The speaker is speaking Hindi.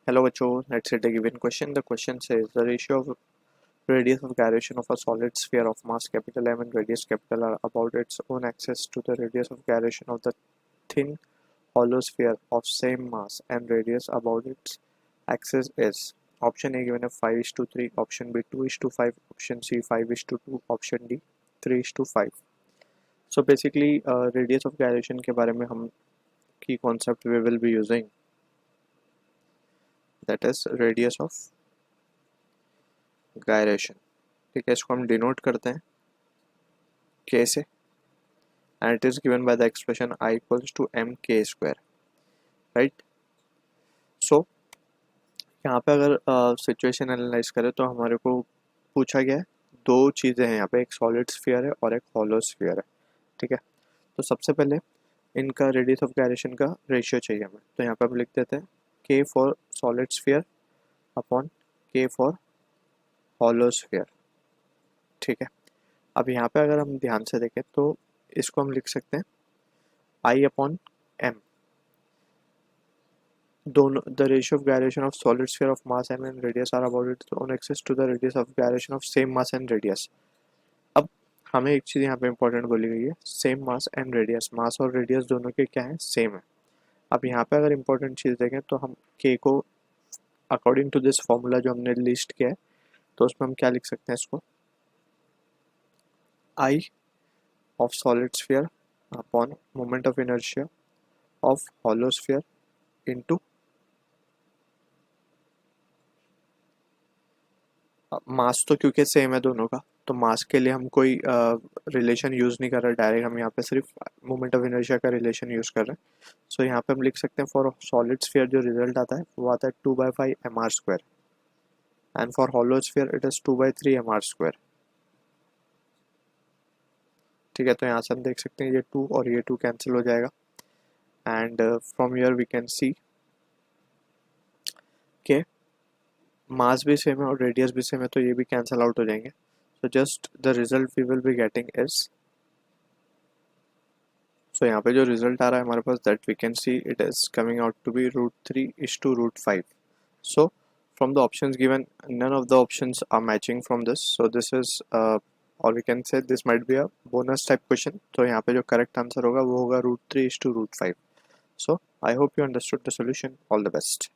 Hello बच्चों, let's take a given question. The question says the ratio of radius of gyration of a solid sphere of mass capital M and radius capital R about its own axis to the radius of gyration of the thin hollow sphere of same mass and radius about its axis is. Option A given है 5:3, option B 2:5, option C 5:2, option D 3:5. So basically radius of gyration के बारे में हम की concept we will be using, that is radius of gyration. ठीक है, इसको हम डिनोट करते हैं k से and it is given by the expression I equals to mk square, right? So यहाँ पे अगर सिचुएशन एनालाइज करें तो हमारे को पूछा गया है दो चीज़ें हैं यहाँ पे, एक सॉलिड स्फीयर है और एक हॉलो स्फीयर है. ठीक है, तो सबसे पहले इनका रेडियस ऑफ गायरेशन का रेशियो चाहिए हमें, तो यहाँ पे हम लिख देते हैं k for solid sphere upon k for hollow sphere. ठीक है, अब यहाँ पे अगर हम ध्यान से देखें तो इसको हम लिख सकते हैं I अपॉन m. दोनों the ratio of gyration of solid sphere of mass m and radius r about its own axis to the radius of gyration of same mass and radius. अब हमें एक चीज़ यहाँ पे इंपॉर्टेंट बोली गई है, सेम मास एंड रेडियस. मास और रेडियस दोनों के क्या है, सेम है. अब यहाँ पे अगर इंपॉर्टेंट चीज़ देखें तो हम k को अकॉर्डिंग टू दिस फॉर्मूला जो हमने लिस्ट किया है तो उसमें हम क्या लिख सकते हैं, इसको I of solid sphere upon moment of inertia of hollow sphere into मास. तो क्योंकि सेम है दोनों का तो मास के लिए हम कोई रिलेशन यूज़ नहीं कर रहे डायरेक्ट, हम यहाँ पे सिर्फ मोमेंट ऑफ इनर्शिया का रिलेशन यूज़ कर रहे हैं. सो यहाँ पे हम लिख सकते हैं फॉर सॉलिड स्फीयर जो रिजल्ट आता है वो आता है 2/5 mr² and for hollow sphere it is 2/3 mr². ठीक है, तो यहाँ से हम देख सकते हैं ये 2 और ये 2 कैंसिल हो जाएगा and from here we can see के मास भी सेम है और रेडियस भी सेम है तो ये भी कैंसिल आउट हो जाएंगे. So just the result we will be getting is, so यहाँ पे जो रिजल्ट आ रहा है हमारे पास that we can see it is coming out to be √3:5. So from the options given none of the options are matching from this, so this is और we can say this might be a bonus type question. तो यहाँ पे जो करेक्ट आंसर होगा वो होगा √3:5. So I hope you understood the solution. All the best.